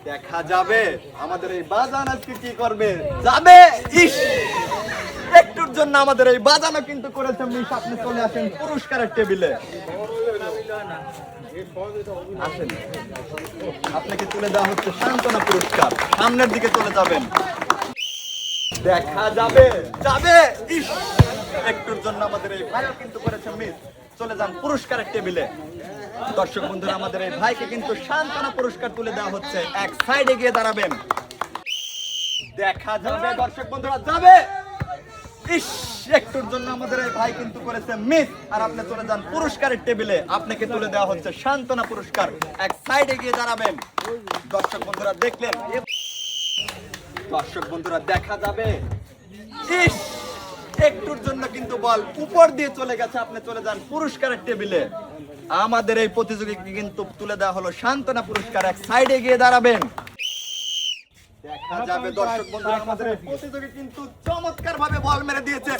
দেখা যাবে আমাদের এই বাজান আজকে কি করবে। যাবে ইস, একটুর জন্য আমাদের এই বাজানো কিন্তু করেছে মিস। আপনি চলে আসেন পুরস্কারের টেবিলে, আসেন। আপনাকে তুলে দেওয়া হচ্ছে সান্ত্বনা পুরস্কার। সামনের দিকে চলে যাবেন, দেখা যাবে। যাবে ইস, একটুর জন্য আমাদের এই ভাইও কিন্তু করেছে মিস। চলে যান পুরস্কারের টেবিলে। দর্শক বন্ধুরা, আমাদের এই ভাইকে কিন্তু সান্ত্বনা পুরস্কার তুলে দেওয়া হচ্ছে। এক সাইডে গিয়ে দাঁড়াবেন, দেখা যাবে। দর্শক বন্ধুরা, যাবে ইস, একটুর জন্য আমাদের এই ভাই কিন্তু করেছে মিস। আর আপনি চলে যান পুরস্কারের টেবিলে, আপনাকে তুলে দেওয়া হচ্ছে সান্ত্বনা পুরস্কার। এক সাইডে গিয়ে দাঁড়াবেন। দর্শক বন্ধুরা দেখলেন, দর্শক বন্ধুরা দেখা যাবে ইস, একটুর জন্য কিন্তু বল উপর দিয়ে চলে গেছে। আপনি চলে যান পুরস্কারের টেবিলে। আমাদের এই প্রতিযোগীকে কিন্তু তুলে দেওয়া হলো সান্ত্বনা পুরস্কার। এক সাইডে গিয়ে দাঁড়াবেন, দেখা যাবে। দর্শক বন্ধুরা, আমাদের এই প্রতিযোগী কিন্তু চমৎকার ভাবে বল মেরে দিয়েছে।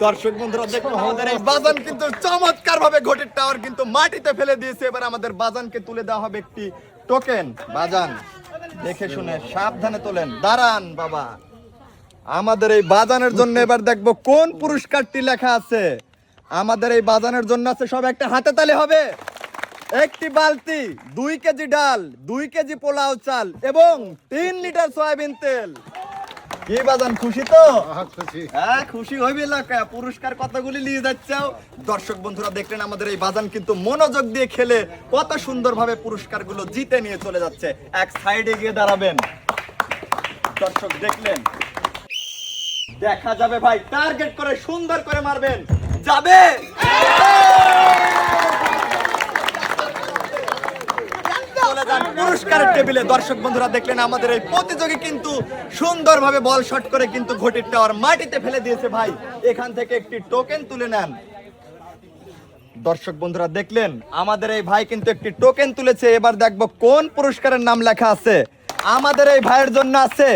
দর্শক বন্ধুরা দেখুন, আমাদের এই বাজান কিন্তু চমৎকার ভাবে ঘটির টাওয়ার কিন্তু মাটিতে ফেলে দিয়েছে। এবার আমাদের বাজানকে তুলে দেওয়া হবে একটি টোকেন। বাজান দেখে শুনে সাবধানে তোলেন, দাঁড়ান বাবা। আমাদের এই বাজানের জন্য এবার দেখবো কোন পুরস্কারটি লেখা আছে। আমাদের এই বাজানের জন্য আছে সব একটা হাতে তালি হবে। একটি বালতি, 2 কেজি ডাল, 2 কেজি পোলাও চাল এবং 3 লিটার সয়াবিন তেল। কি বাজান, খুশি তো? হ্যাঁ, খুশি হইবে এলাকা। পুরস্কার কতগুলি নিয়ে যাচ্ছো? দর্শক বন্ধুরা দেখলেন, আমাদের এই বাজান কিন্তু মনোযোগ দিয়ে খেলে কত সুন্দরভাবে পুরস্কারগুলো জিতে নিয়ে চলে যাচ্ছে। এক সাইডে গিয়ে দাঁড়াবেন। দর্শক দেখলেন, দেখা যাবে ভাই, টার্গেট করে সুন্দর করে মারবেন। যাবে পুরস্কারের টেবিলে। দর্শক বন্ধুরা দেখলেন, আমাদের এই প্রতিযোগী কিন্তু সুন্দরভাবে বল শট করে কিন্তু ঘটির টাওয়ার মাটিতে ফেলে দিয়েছে। ভাই, এখান থেকে একটি টোকেন তুলে নেন। দর্শক বন্ধুরা দেখলেন, আমাদের এই ভাই কিন্তু একটি টোকেন তুলেছে। এবার দেখবো কোন পুরস্কারের নাম লেখা আছে। আমাদের এই ভাইয়ের জন্য আছে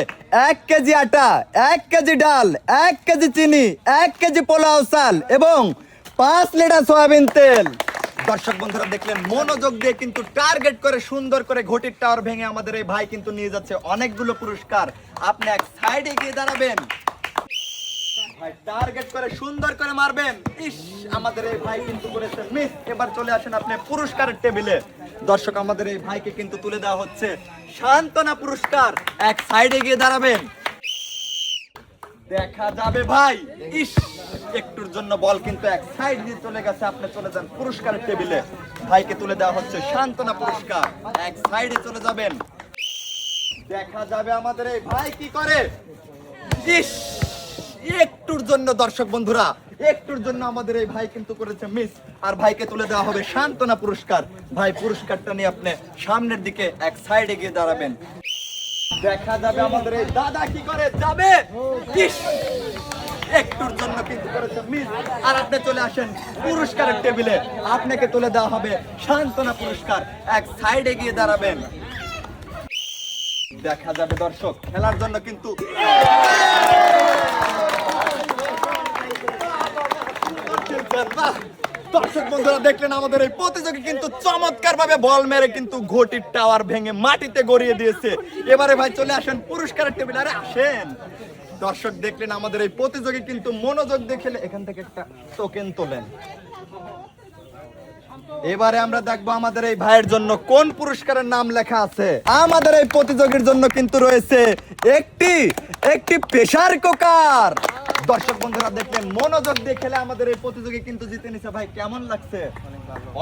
1 কেজি আটা, 1 কেজি ডাল, 1 কেজি চিনি, 1 কেজি পোলাও চাল এবং 5 লিটার সয়াবিন তেল। দর্শক বন্ধুরা দেখলেন, মনোযোগ দিয়ে কিন্তু টার্গেট করে সুন্দর করে ঘটির টাওয়ার ভেঙে আমাদের এই ভাই কিন্তু নিয়ে যাচ্ছে অনেকগুলো পুরস্কার। আপনি এক সাইডে গিয়ে দাঁড়াবেন, ভাই টার্গেট করে সুন্দর করে মারবেন। ইস, আমাদের এই ভাই কিন্তু করেছে মিস। এবার চলে আসেন আপনি পুরস্কারের টেবিলে। দর্শক, আমাদের এই ভাইকে কিন্তু তুলে দেওয়া হচ্ছে সান্ত্বনা পুরস্কার। এক সাইডে গিয়ে দাঁড়াবেন, দেখা যাবে। ভাই ইস, একটুর জন্য বল কিন্তু এক সাইড দিয়ে চলে গেছে। আপনি চলে যান পুরস্কারের টেবিলে, ভাইকে তুলে দেওয়া হচ্ছে সান্ত্বনা পুরস্কার। এক সাইডে চলে যাবেন, দেখা যাবে আমাদের এই ভাই কি করে। ইস, একটুর জন্য দর্শক বন্ধুরা, একটুর জন্য আমাদের এই ভাই কিন্তু করেছে মিস। আর ভাইকে তুলে দেওয়া হবে সান্ত্বনা পুরস্কার। ভাই, পুরস্কারটা নিয়ে আপনি সামনের দিকে এক সাইডে গিয়ে দাঁড়াবেন, দেখা যাবে আমাদের এই দাদা কি করে। যাবে ইস, একটুর জন্য কিন্তু করেছে মিস। আর আপনি চলে আসেন পুরস্কারের টেবিলে, আপনাকে তুলে দেওয়া হবে সান্ত্বনা পুরস্কার। এক সাইডে গিয়ে দাঁড়াবেন, দেখা যাবে। দর্শক, খেলার জন্য কিন্তু দর্শক বন্ধুরা দেখলেন, আমাদের এই প্রতিযোগী কিন্তু চমৎকার ভাবে বল মেরে কিন্তু ঘটির টাওয়ার ভেঙে মাটিতে গড়িয়ে দিয়েছে। এবারে ভাই চলে আসেন পুরস্কারের টেবিলে। আরে আসেন। দর্শক দেখলেন, আমাদের এই প্রতিযোগী কিন্তু মনোযোগ দিয়ে খেলে এখান থেকে একটা টোকেন তোলেন। এবারে আমরা দেখবো আমাদের এই ভাইয়ের জন্য কোন পুরস্কারের নাম লেখা আছে। আমাদের এই প্রতিযোগীর জন্য কিন্তু রয়েছে একটি প্রেসার কুকার। দর্শক বন্ধুরা দেখলেন, মনোযোগ দিয়ে খেলে আমাদের এই প্রতিযোগী কিন্তু জিতে নিছে। ভাই, কেমন লাগছে?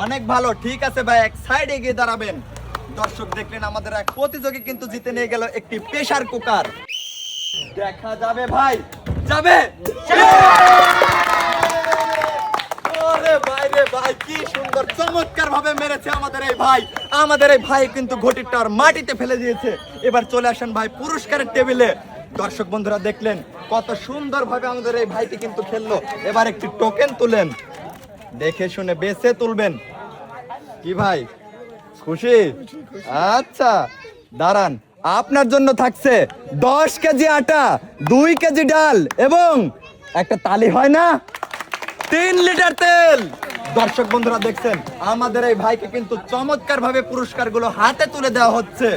অনেক ভালো। ঠিক আছে ভাই, এক সাইডে গিয়ে দাঁড়াবেন। দর্শক দেখলেন, আমাদের এক প্রতিযোগী কিন্তু জিতে নিয়ে গেল একটি প্রেসার কুকার। দেখা যাবে ভাই, যাবে। ভাই, কি সুন্দর চমৎকার ভাবে মেরেছে আমাদের এই ভাই। আমাদের এই ভাই কিন্তু ঘটির টাওয়ার মাটিতে ফেলে দিয়েছে। এবার চলে আসেন ভাই পুরস্কারের টেবিলে। দর্শক বন্ধুরা দেখলেন, কত সুন্দর ভাবে আমাদের এই ভাইটি কিন্তু খেললো। এবার একটি টোকেন তুলেন, দেখে শুনে বেছে তুলবেন। কি ভাই, খুশি? আচ্ছা, দাঁড়ান। আপনার জন্য থাকছে 10 কেজি আটা, 2 কেজি ডাল এবং একটা তালি হয় না, 3 লিটার তেল। দর্শক বন্ধুরা দেখছেন আমাদের এই ভাইকে কিন্তু চমৎকার ভাবে পুরস্কারগুলো হাতে তুলে দেওয়া হচ্ছে।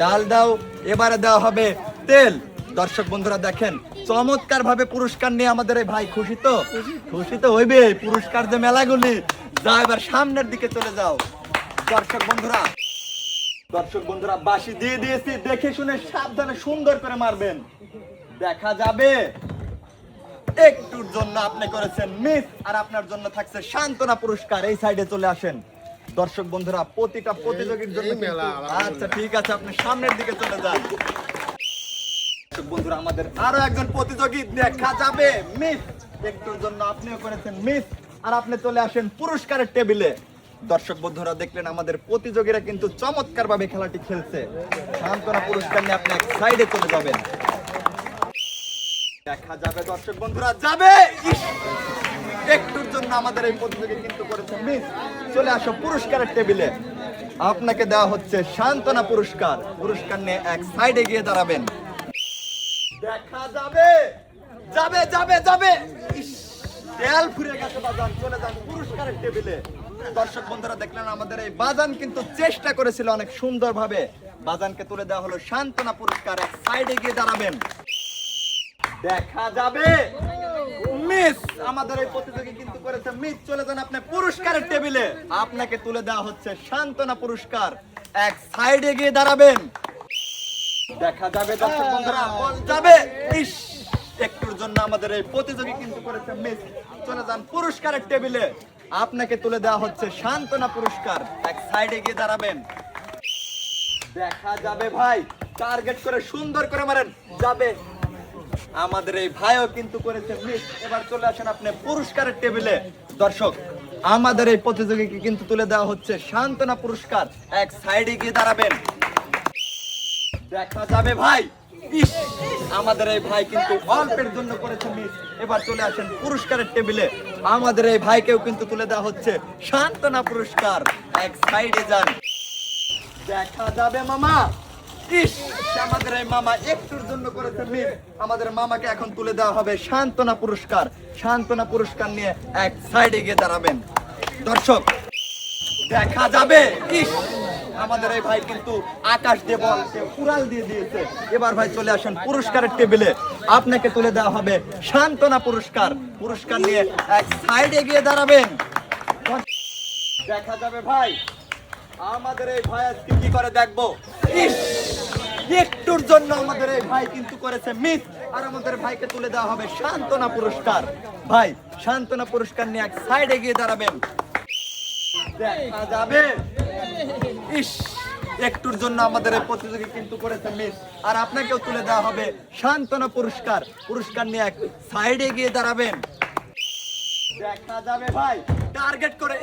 ডাল দাও, এবারে দেওয়া হবে তেল। দর্শক বন্ধুরা দেখেন চমৎকার ভাবে পুরস্কার নিয়ে আমাদের এই ভাই খুশি তো? খুশি তো হইবে, পুরস্কার যে মেলাগুলি। যাও এবার সামনের দিকে চলে যাও। দর্শক বন্ধুরা বাঁশি দিয়ে দিয়েছি, দেখে শুনে সাবধানে সুন্দর করে মারবেন। দেখা যাবে একটুর জন্য আপনি করেছেন মিস, আর আপনার জন্য থাকছে সান্ত্বনা পুরস্কার। এই সাইডে চলে আসেন। দর্শক বন্ধুরা প্রতিটা প্রতিযোগীর জন্য আচ্ছা ঠিক আছে, আপনি সামনের দিকে চলে যান। দর্শক বন্ধুরা আমাদের আরো একজন প্রতিযোগী, দেখা যাবে মিস, একটুর জন্য আপনিও করেছেন মিস, আর আপনি চলে আসেন পুরস্কারের টেবিলে। দর্শক বন্ধুরা দেখলেন আমাদের প্রতিযোগীরা কিন্তু চমৎকার ভাবে খেলাটি খেলছে। সান্ত্বনা পুরস্কার নিয়ে আপনি এক সাইডে চলে যাবেন। দেখা যাবে দর্শক বন্ধুরা যাবে, একটুর জন্য আমাদের এই প্রতিযোগী কিন্তু করেছে মিস। চলে আসো পুরস্কারের টেবিলে, আপনাকে দেওয়া হচ্ছে সান্ত্বনা পুরস্কার। পুরস্কার নিয়ে এক সাইডে গিয়ে দাঁড়াবেন। দেখা যাবে যাবে যাবে যাবে, তেল ফুরিয়ে গেছে বাজান, চলে যান পুরস্কারের টেবিলে। দর্শক বন্ধুরা দেখলেন আমাদের এই বাজান কিন্তু চেষ্টা করেছিল অনেক সুন্দর ভাবে। বাজানকে তুলে দেওয়া হলো সান্ত্বনা পুরস্কার, এক সাইডে গিয়ে দাঁড়াবেন। দেখা যাবে মিস, আমাদের এই প্রতিযোগী কিন্তু করেছে মিস। চলে যান আপনি পুরস্কারের টেবিলে, আপনাকে তুলে দেওয়া হচ্ছে সান্ত্বনা পুরস্কার, এক সাইডে গিয়ে দাঁড়াবেন। দেখা যাবে দর্শক বন্ধুরা বল যাবে, একটুর জন্য আমাদের এই প্রতিযোগী কিন্তু করেছে মিস। চলে যান পুরস্কারের টেবিলে, আপনাকে তুলে দেওয়া হচ্ছে সান্ত্বনা পুরস্কার, এক সাইডে গিয়ে দাঁড়াবেন। দেখা যাবে ভাই টার্গেট করে সুন্দর করে মারেন, যাবে। আমাদের এই ভাইও কিন্তু করেছে মিস। এবার চলে আসেন আপনি পুরস্কারের টেবিলে। দর্শক আমাদের এই প্রতিযোগীকে কিন্তু তুলে দেওয়া হচ্ছে সান্ত্বনা পুরস্কার, এক সাইডে গিয়ে দাঁড়াবেন। দেখা যাবে ভাই আমাদের এই ভাই কিন্তু অল্পের জন্য করেছে মিস। এবার চলে আসেন পুরস্কারের টেবিলে, আমাদের এই ভাইকেও কিন্তু তুলে দেওয়া হচ্ছে সান্ত্বনা পুরস্কার, এক সাইডে যান। দেখা যাবে মামা, আমাদের এই মামা একটুর জন্য করেছে মিস। আমাদের মামাকে এখন তুলে দেওয়া হবে সান্ত্বনা পুরস্কার। সান্ত্বনা পুরস্কার নিয়ে এক সাইডে গিয়ে দাঁড়াবেন। দর্শক দেখা যাবে আমাদের এই ভাই কিন্তু আকাশ দিয়ে বলকে উড়াল দিয়ে দিয়েছে। এবার ভাই চলে আসেন পুরস্কারের টেবিলে, আপনাকে তুলে দেওয়া হবে সান্ত্বনা পুরস্কার। পুরস্কার নিয়ে এক সাইডে গিয়ে দাঁড়াবেন। দেখা যাবে ভাই আমাদের এই ভাই আজকে কি করে দেখবো। একটুর জন্য আমাদের এই ভাই কিন্তু করেছে মিস, আর আমাদের ভাইকে তুলে দেওয়া হবে সান্ত্বনা পুরস্কার। ভাই সান্ত্বনা পুরস্কার নিয়ে এক সাইডে গিয়ে দাঁড়াবেন। দেখা যাবে একটুর জন্য আমাদের এই প্রতিযোগী কিন্তু করেছে মিস, আর আপনাকেও তুলে দেওয়া হবে সান্ত্বনা পুরস্কার। পুরস্কার নিয়ে এক সাইডে গিয়ে দাঁড়াবেন। দেখা যাবে ভাই টার্গেট করে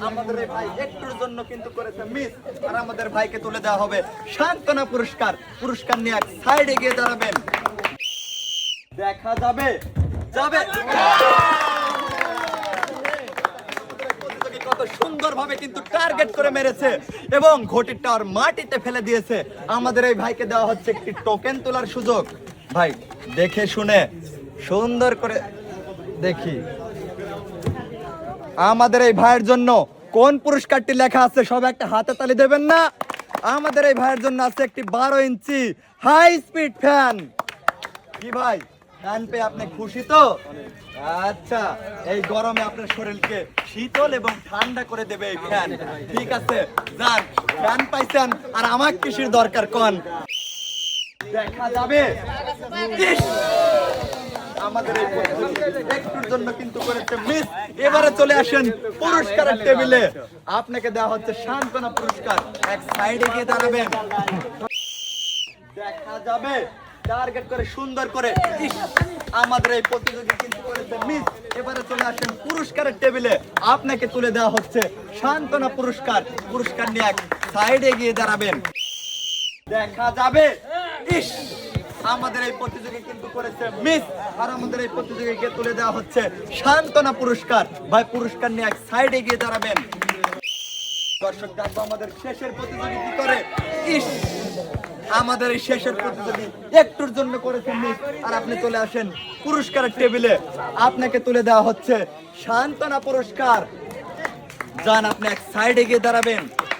আমাদের এই ভাই একটুর জন্য কিন্তু করেছে মিস, আর আমাদের ভাইকে তুলে দেওয়া হবে সান্ত্বনা পুরস্কার। পুরস্কার নিয়ে এক সাইডে গিয়ে দাঁড়াবেন। দেখা যাবে যাবে কত সুন্দর ভাবে কিন্তু টার্গেট করে মেরেছে এবং ঘটির টাওয়ার মাটিতে ফেলে দিয়েছে। আমাদের এই ভাইকে দেওয়া হচ্ছে একটি টোকেন তোলার সুযোগ। ভাই দেখে শুনে সুন্দর করে দেখি আমাদের এই ভাইয়ের জন্য কোন পুরস্কারটি লেখা আছে, সব একটা হাতে তালি দেবেন না। আমাদের এই ভাইয়ের জন্য আছে একটি 12 ইঞ্চি হাই স্পিড ফ্যান। কি ভাই ফ্যান পেয়ে আপনি খুশি তো? আচ্ছা, এই গরমে আপনার শরীরকে শীতল এবং ঠান্ডা করে দেবে এই ফ্যান। ঠিক আছে যান, ফ্যান পাইছেন আর আমার কিসের দরকার কোন। দেখা যাবে আমাদের এই একটুর জন্য কিন্তু করেছে মিস। এবারে চলে আসেন পুরস্কারের টেবিলে, আপনাকে দেওয়া হচ্ছে সান্ত্বনা পুরস্কার। এক সাইডে গিয়ে দাঁড়াবেন। দেখা যাবে টার্গেট করে সুন্দর করে আমাদের এই প্রতিযোগী কিন্তু করেছে মিস। এবারে চলে আসেন পুরস্কারের টেবিলে, আপনাকে তুলে দেওয়া হচ্ছে সান্ত্বনা পুরস্কার। পুরস্কার নিয়ে এক সাইডে গিয়ে দাঁড়াবেন। দেখা যাবে আমাদের এই প্রতিযোগী কিন্তু করেছে মিস, আর আমাদের এই প্রতিযোগীকে তুলে দেওয়া হচ্ছে সান্ত্বনা পুরস্কার। ভাই পুরস্কার নিয়ে এক সাইডে গিয়ে দাঁড়াবেন। দর্শক দেখবো আমাদের শেষের প্রতিযোগী কি করে। আমাদের এই শেষের প্রতিযোগী একটুর জন্য করেছেন মিস, আর আপনি চলে আসেন পুরস্কারের টেবিলে। আপনাকে তুলে দেওয়া হচ্ছে সান্ত্বনা পুরস্কার। যান, আপনি এক সাইডে গিয়ে দাঁড়াবেন।